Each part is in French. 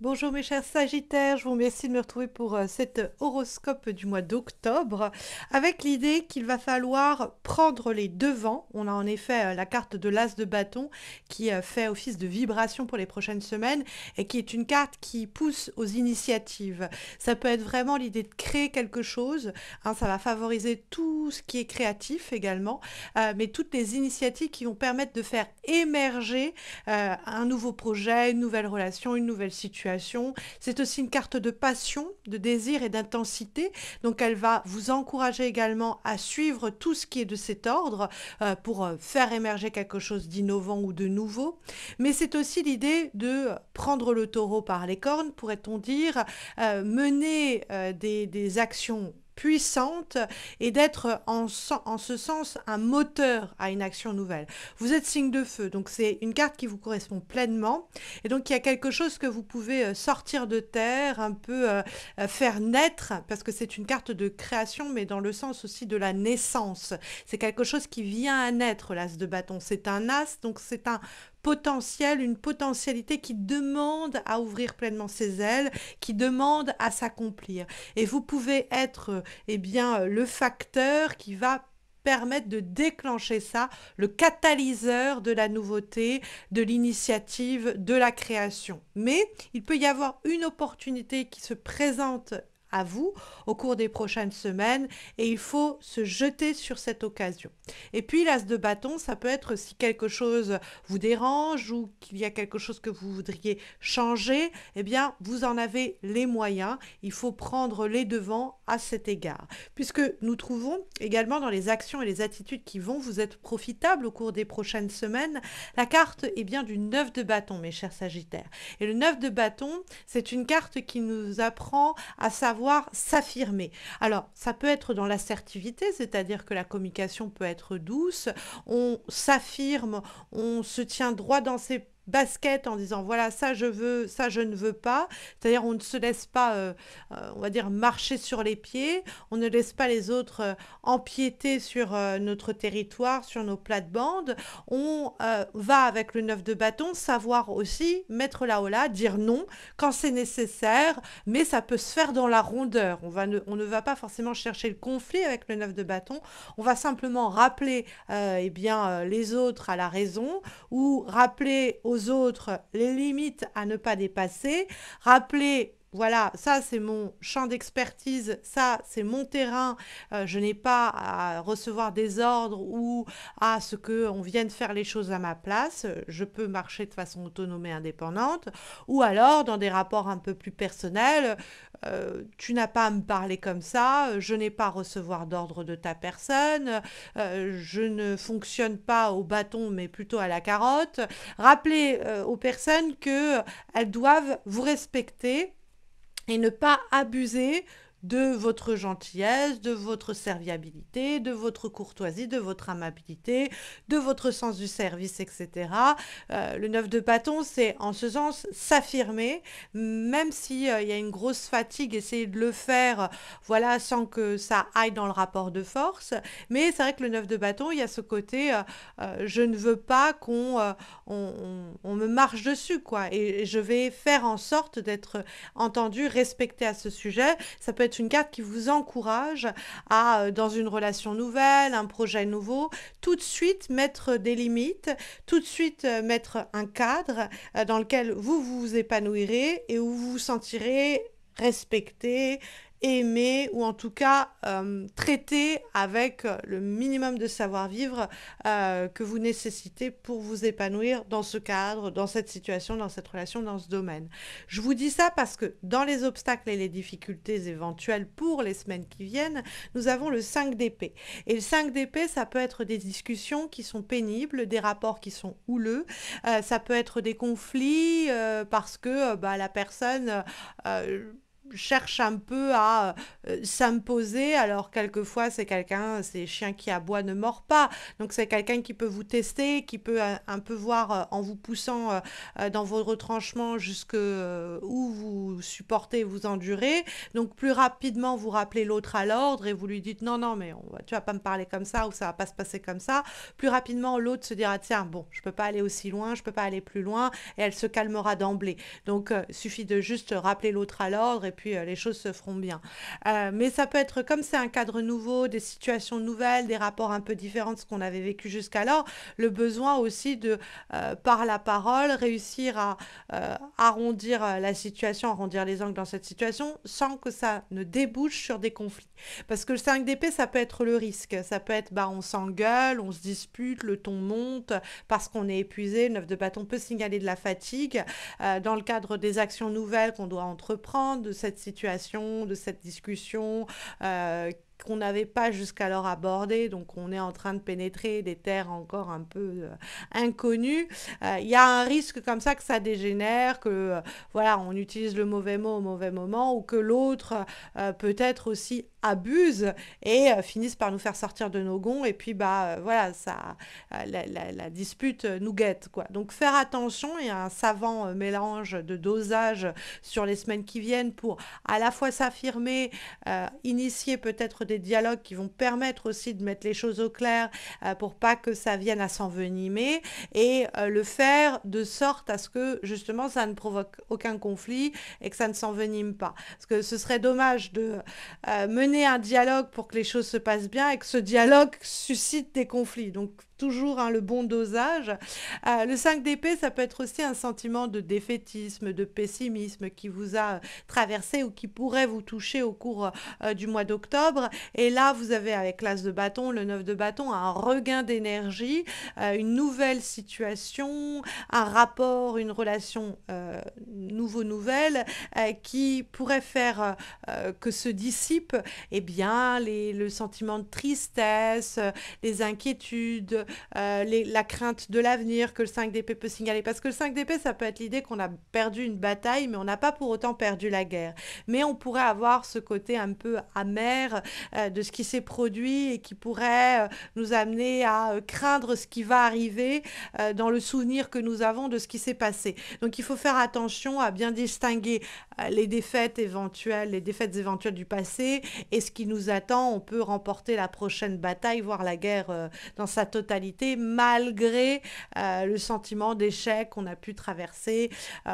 Bonjour mes chers Sagittaires, je vous remercie de me retrouver pour cet horoscope du mois d'octobre avec l'idée qu'il va falloir prendre les devants. On a en effet la carte de l'As de bâton qui fait office de vibration pour les prochaines semaines et qui est une carte qui pousse aux initiatives. Ça peut être vraiment l'idée de créer quelque chose, hein, ça va favoriser tout ce qui est créatif également, mais toutes les initiatives qui vont permettre de faire émerger un nouveau projet, une nouvelle relation, une nouvelle situation. C'est aussi une carte de passion, de désir et d'intensité. Donc elle va vous encourager également à suivre tout ce qui est de cet ordre pour faire émerger quelque chose d'innovant ou de nouveau. Mais c'est aussi l'idée de prendre le taureau par les cornes, pourrait-on dire, mener des actions puissante et d'être en ce sens un moteur à une action nouvelle. Vous êtes signe de feu, donc c'est une carte qui vous correspond pleinement et donc il y a quelque chose que vous pouvez sortir de terre, un peu faire naître, parce que c'est une carte de création, mais dans le sens aussi de la naissance. C'est quelque chose qui vient à naître, l'as de bâton. C'est un as, donc c'est un potentiel, une potentialité qui demande à ouvrir pleinement ses ailes, qui demande à s'accomplir. Et vous pouvez être eh bien, le facteur qui va permettre de déclencher ça, le catalyseur de la nouveauté, de l'initiative, de la création. Mais il peut y avoir une opportunité qui se présente à vous au cours des prochaines semaines et il faut se jeter sur cette occasion. Et puis l'as de bâton, ça peut être si quelque chose vous dérange ou qu'il y a quelque chose que vous voudriez changer, eh bien vous en avez les moyens, il faut prendre les devants à cet égard. Puisque nous trouvons également dans les actions et les attitudes qui vont vous être profitables au cours des prochaines semaines, la carte est bien du 9 de bâton, mes chers Sagittaires. Et le 9 de bâton, c'est une carte qui nous apprend à savoir s'affirmer. Alors, ça peut être dans l'assertivité, c'est-à-dire que la communication peut être douce, on s'affirme, on se tient droit dans ses baskets en disant voilà ça je veux, ça je ne veux pas, c'est-à-dire on ne se laisse pas on va dire marcher sur les pieds, on ne laisse pas les autres empiéter sur notre territoire, sur nos plates-bandes, on va avec le 9 de bâton savoir aussi mettre là haut là, dire non quand c'est nécessaire, mais ça peut se faire dans la rondeur. On ne va pas forcément chercher le conflit avec le 9 de bâton, on va simplement rappeler eh bien, les autres à la raison ou rappeler aux autres les limites à ne pas dépasser, rappeler voilà, ça c'est mon champ d'expertise, ça c'est mon terrain, je n'ai pas à recevoir des ordres ou à ce qu'on vienne faire les choses à ma place, je peux marcher de façon autonome et indépendante, ou alors dans des rapports un peu plus personnels, tu n'as pas à me parler comme ça, je n'ai pas à recevoir d'ordre de ta personne, je ne fonctionne pas au bâton mais plutôt à la carotte. Rappelez aux personnes qu'elles doivent vous respecter et ne pas abuser de votre gentillesse, de votre serviabilité, de votre courtoisie, de votre amabilité, de votre sens du service, etc. Le 9 de bâton, c'est en ce sens s'affirmer, même s'il y a une grosse fatigue, essayer de le faire voilà, sans que ça aille dans le rapport de force. Mais c'est vrai que le 9 de bâton, il y a ce côté je ne veux pas on me marche dessus, quoi. Et je vais faire en sorte d'être entendu, respecté à ce sujet. Ça peut être une carte qui vous encourage à, dans une relation nouvelle, un projet nouveau, tout de suite mettre des limites, tout de suite mettre un cadre dans lequel vous vous épanouirez et où vous vous sentirez respecté, aimé ou en tout cas traité avec le minimum de savoir-vivre que vous nécessitez pour vous épanouir dans ce cadre, dans cette situation, dans cette relation, dans ce domaine. Je vous dis ça parce que dans les obstacles et les difficultés éventuelles pour les semaines qui viennent, nous avons le 5 d'épée. Et le 5 d'épée, ça peut être des discussions qui sont pénibles, des rapports qui sont houleux, ça peut être des conflits parce que bah, la personne cherche un peu à s'imposer, alors quelquefois c'est chien qui aboie ne mord pas, donc c'est quelqu'un qui peut vous tester, qui peut un peu voir en vous poussant dans vos retranchements jusque où vous supportez, vous endurez, donc plus rapidement vous rappelez l'autre à l'ordre et vous lui dites non, non, mais tu vas pas me parler comme ça ou ça va pas se passer comme ça, plus rapidement l'autre se dira tiens, bon, je peux pas aller aussi loin, je peux pas aller plus loin, et elle se calmera d'emblée. Donc, il suffit de juste rappeler l'autre à l'ordre et puis les choses se feront bien. Mais ça peut être comme c'est un cadre nouveau, des situations nouvelles, des rapports un peu différents de ce qu'on avait vécu jusqu'alors, le besoin aussi de, par la parole, réussir à arrondir la situation, arrondir les angles dans cette situation sans que ça ne débouche sur des conflits. Parce que le 5 d'épée, ça peut être le risque. Ça peut être, bah, on s'engueule, on se dispute, le ton monte parce qu'on est épuisé. Le 9 de bâton peut signaler de la fatigue dans le cadre des actions nouvelles qu'on doit entreprendre, de cette situation, de cette discussion qu'on n'avait pas jusqu'alors abordé, donc on est en train de pénétrer des terres encore un peu inconnues. Il y a un risque comme ça que ça dégénère, que voilà, on utilise le mauvais mot au mauvais moment, ou que l'autre peut-être aussi abuse et finisse par nous faire sortir de nos gonds, et puis bah voilà, ça, la dispute nous guette, quoi. Donc faire attention, il y a un savant mélange de dosage sur les semaines qui viennent pour à la fois s'affirmer, initier peut-être des dialogues qui vont permettre aussi de mettre les choses au clair pour pas que ça vienne à s'envenimer, et le faire de sorte à ce que justement ça ne provoque aucun conflit et que ça ne s'envenime pas. Parce que ce serait dommage de mener un dialogue pour que les choses se passent bien et que ce dialogue suscite des conflits. Donc toujours hein, le bon dosage. Le 5 d'épée, ça peut être aussi un sentiment de défaitisme, de pessimisme qui vous a traversé ou qui pourrait vous toucher au cours du mois d'octobre. Et là, vous avez avec l'as de bâton, le 9 de bâton, un regain d'énergie, une nouvelle situation, un rapport, une relation nouveau-nouvelle qui pourrait faire que se dissipe eh bien, le sentiment de tristesse, les inquiétudes, la crainte de l'avenir que le 5 d'épée peut signaler. Parce que le 5 d'épée, ça peut être l'idée qu'on a perdu une bataille, mais on n'a pas pour autant perdu la guerre. Mais on pourrait avoir ce côté un peu amer de ce qui s'est produit et qui pourrait nous amener à craindre ce qui va arriver dans le souvenir que nous avons de ce qui s'est passé. Donc il faut faire attention à bien distinguer les défaites éventuelles du passé et ce qui nous attend. On peut remporter la prochaine bataille, voire la guerre dans sa totalité, malgré le sentiment d'échec qu'on a pu traverser.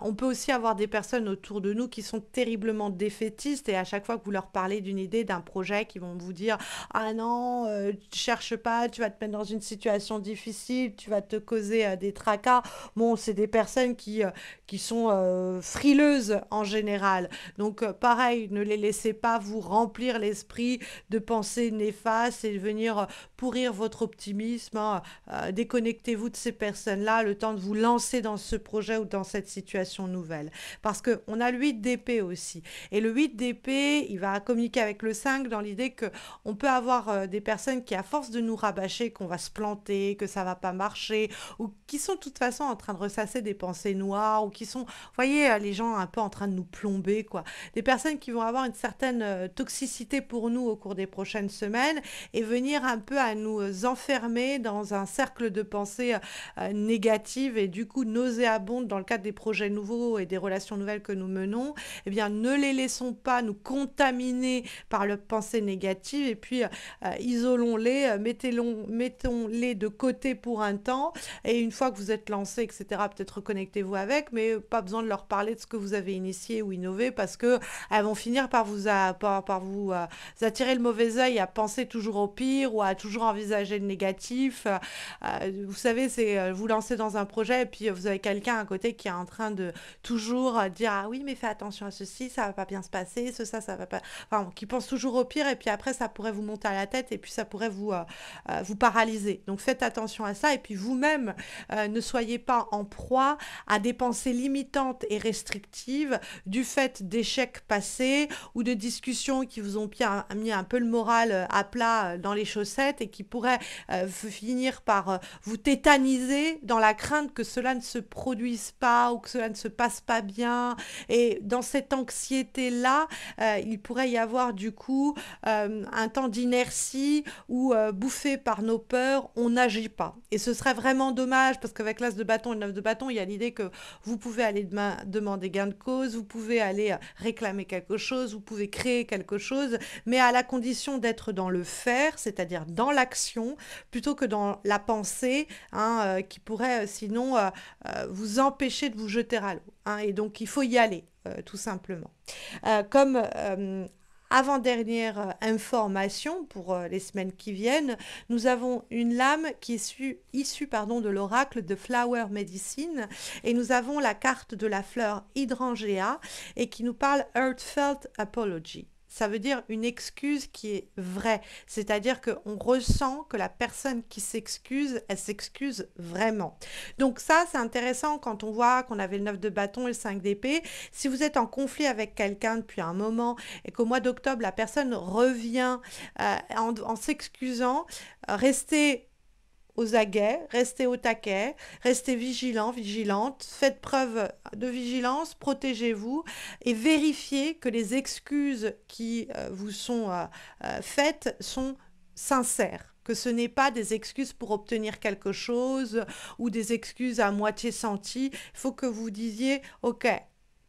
On peut aussi avoir des personnes autour de nous qui sont terriblement défaitistes et à chaque fois que vous leur parlez d'une idée, d'un projet, qui vont vous dire « Ah non, cherche pas, tu vas te mettre dans une situation difficile, tu vas te causer des tracas. » Bon, c'est des personnes qui sont frileuses en général. Donc pareil, ne les laissez pas vous remplir l'esprit de pensées néfastes et venir pourrir votre optimisme. Hein. Déconnectez-vous de ces personnes-là le temps de vous lancer dans ce projet ou dans cette situation nouvelle. Parce qu'on a le 8 d'épée aussi. Et le 8 d'épée, il va communiquer avec le 5 dans l'idée qu'on peut avoir des personnes qui, à force de nous rabâcher, qu'on va se planter, que ça va pas marcher, ou qui sont de toute façon en train de ressasser des pensées noires, ou qui sont, vous voyez, les gens un peu en train de nous plomber, quoi. Des personnes qui vont avoir une certaine toxicité pour nous au cours des prochaines semaines et venir un peu à nous enfermer dans un cercle de pensées négatives et du coup nauséabondes dans le cadre des projets nouveaux et des relations nouvelles que nous menons. Eh bien, ne les laissons pas nous contaminer par leurs pensées négatives et puis isolons-les, mettons-les de côté pour un temps et une fois que vous êtes lancé, etc., peut-être reconnectez-vous avec, mais pas besoin de leur parler de ce que vous avez initié ou innové parce que elles vont finir par vous attirer le mauvais œil à penser toujours au pire ou à toujours envisager le négatif. Vous savez, c'est vous lancer dans un projet et puis vous avez quelqu'un à côté qui est en train de toujours dire ah oui mais fais attention à ceci, ça va pas bien se passer, ça va pas, enfin qui pense toujours au pire et puis après ça pourrait vous monter à la tête et puis ça pourrait vous paralyser. Donc faites attention à ça et puis vous-même ne soyez pas en proie à des pensées limitantes et restrictives du fait d'échecs passés ou de discussions qui vous ont mis un peu le moral à plat dans les chaussettes et qui pourraient finir par vous tétaniser dans la crainte que cela ne se produise pas ou que cela ne se passe pas bien. Et dans cette anxiété-là, il pourrait y avoir du coup un temps d'inertie où, bouffé par nos peurs, on n'agit pas. Et ce serait vraiment dommage parce qu'avec l'as de bâton et le 9 de bâton, il y a l'idée que vous pouvez aller demander gain de cause, vous pouvez aller réclamer quelque chose, vous pouvez créer quelque chose, mais à la condition d'être dans le faire, c'est-à-dire dans l'action, plutôt que dans la pensée, hein, qui pourrait sinon vous empêcher de vous jeter à l'eau, hein. Et donc il faut y aller, tout simplement. Comme avant-dernière information pour les semaines qui viennent, nous avons une lame qui est issue pardon, de l'oracle de Flower Medicine et nous avons la carte de la fleur hydrangea et qui nous parle Heartfelt Apology. Ça veut dire une excuse qui est vraie, c'est-à-dire qu'on ressent que la personne qui s'excuse, elle s'excuse vraiment. Donc ça, c'est intéressant quand on voit qu'on avait le 9 de bâton et le 5 d'épée. Si vous êtes en conflit avec quelqu'un depuis un moment et qu'au mois d'octobre, la personne revient en s'excusant, restez aux aguets, restez au taquet, restez vigilant, vigilante, faites preuve de vigilance, protégez-vous et vérifiez que les excuses qui vous sont faites sont sincères, que ce n'est pas des excuses pour obtenir quelque chose ou des excuses à moitié senties. Il faut que vous disiez, OK,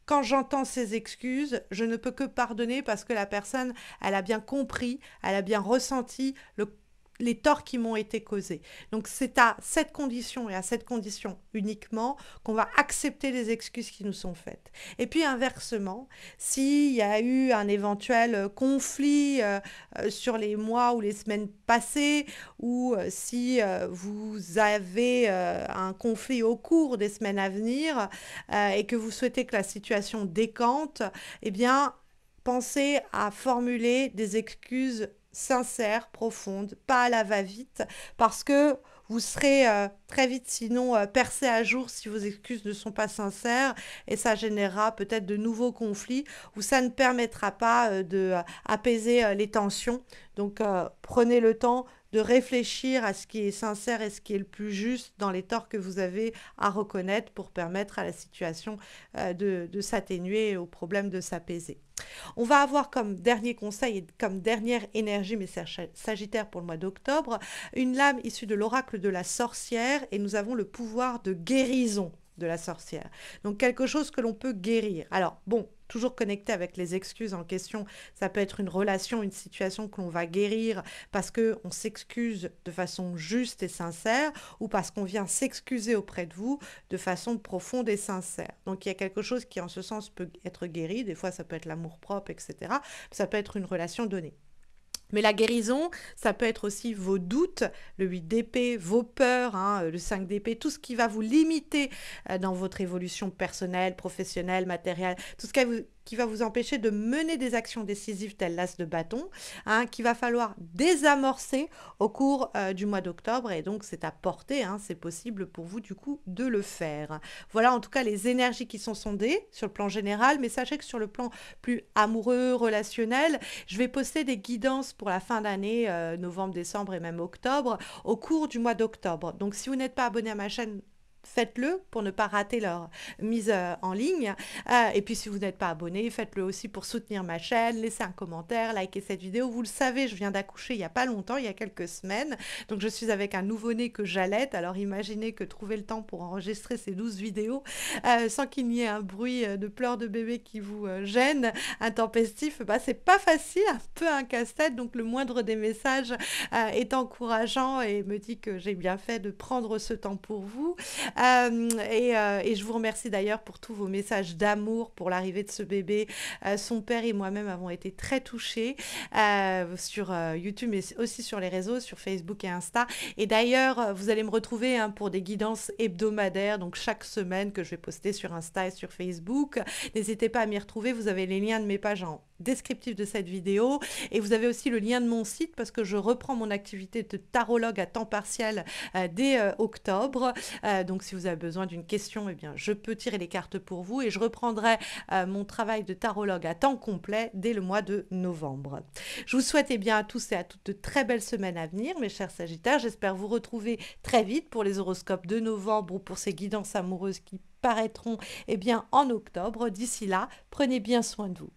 quand j'entends ces excuses, je ne peux que pardonner parce que la personne, elle a bien compris, elle a bien ressenti les torts qui m'ont été causés. Donc c'est à cette condition et à cette condition uniquement qu'on va accepter les excuses qui nous sont faites. Et puis inversement, s'il y a eu un éventuel conflit sur les mois ou les semaines passées, ou si vous avez un conflit au cours des semaines à venir et que vous souhaitez que la situation décante, eh bien, pensez à formuler des excuses sincère, profonde, pas à la va-vite, parce que vous serez très vite sinon percé à jour si vos excuses ne sont pas sincères et ça générera peut-être de nouveaux conflits ou ça ne permettra pas de apaiser les tensions. Donc prenez le temps de réfléchir à ce qui est sincère et ce qui est le plus juste dans les torts que vous avez à reconnaître pour permettre à la situation de s'atténuer et au problème de s'apaiser. On va avoir comme dernier conseil et comme dernière énergie, mais c'est Sagittaire pour le mois d'octobre, une lame issue de l'oracle de la sorcière et nous avons le pouvoir de guérison de la sorcière. Donc quelque chose que l'on peut guérir. Alors bon, toujours connecté avec les excuses en question, ça peut être une relation, une situation que l'on va guérir parce qu'on s'excuse de façon juste et sincère ou parce qu'on vient s'excuser auprès de vous de façon profonde et sincère. Donc il y a quelque chose qui en ce sens peut être guéri, des fois ça peut être l'amour-propre, etc. Ça peut être une relation donnée. Mais la guérison, ça peut être aussi vos doutes, le 8 d'épée, vos peurs, hein, le 5 d'épée, tout ce qui va vous limiter dans votre évolution personnelle, professionnelle, matérielle, tout ce qui va vous empêcher de mener des actions décisives telles l'as de bâton, hein, qu'il va falloir désamorcer au cours du mois d'octobre. Et donc, c'est à portée, hein, c'est possible pour vous, du coup, de le faire. Voilà, en tout cas, les énergies qui sont sondées sur le plan général. Mais sachez que sur le plan plus amoureux, relationnel, je vais poster des guidances pour la fin d'année, novembre, décembre et même octobre, au cours du mois d'octobre. Donc, si vous n'êtes pas abonné à ma chaîne, faites-le pour ne pas rater leur mise en ligne. Et puis, si vous n'êtes pas abonné, faites-le aussi pour soutenir ma chaîne. Laissez un commentaire, likez cette vidéo. Vous le savez, je viens d'accoucher il n'y a pas longtemps, il y a quelques semaines. Donc, je suis avec un nouveau-né que j'allaite. Alors, imaginez que trouver le temps pour enregistrer ces 12 vidéos sans qu'il n'y ait un bruit de pleurs de bébé qui vous gêne, intempestif, bah, c'est pas facile, un peu un casse-tête. Donc, le moindre des messages est encourageant et me dit que j'ai bien fait de prendre ce temps pour vous. Et je vous remercie d'ailleurs pour tous vos messages d'amour pour l'arrivée de ce bébé. Son père et moi-même avons été très touchés sur YouTube, mais aussi sur les réseaux, sur Facebook et Insta. Et d'ailleurs, vous allez me retrouver hein, pour des guidances hebdomadaires, donc chaque semaine que je vais poster sur Insta et sur Facebook. N'hésitez pas à m'y retrouver, vous avez les liens de mes pages en descriptif de cette vidéo et vous avez aussi le lien de mon site parce que je reprends mon activité de tarologue à temps partiel dès octobre. Donc si vous avez besoin d'une question, eh bien, je peux tirer les cartes pour vous et je reprendrai mon travail de tarologue à temps complet dès le mois de novembre. Je vous souhaite eh bien à tous et à toutes de très belles semaines à venir, mes chers Sagittaires. J'espère vous retrouver très vite pour les horoscopes de novembre ou pour ces guidances amoureuses qui paraîtront eh bien, en octobre. D'ici là, prenez bien soin de vous.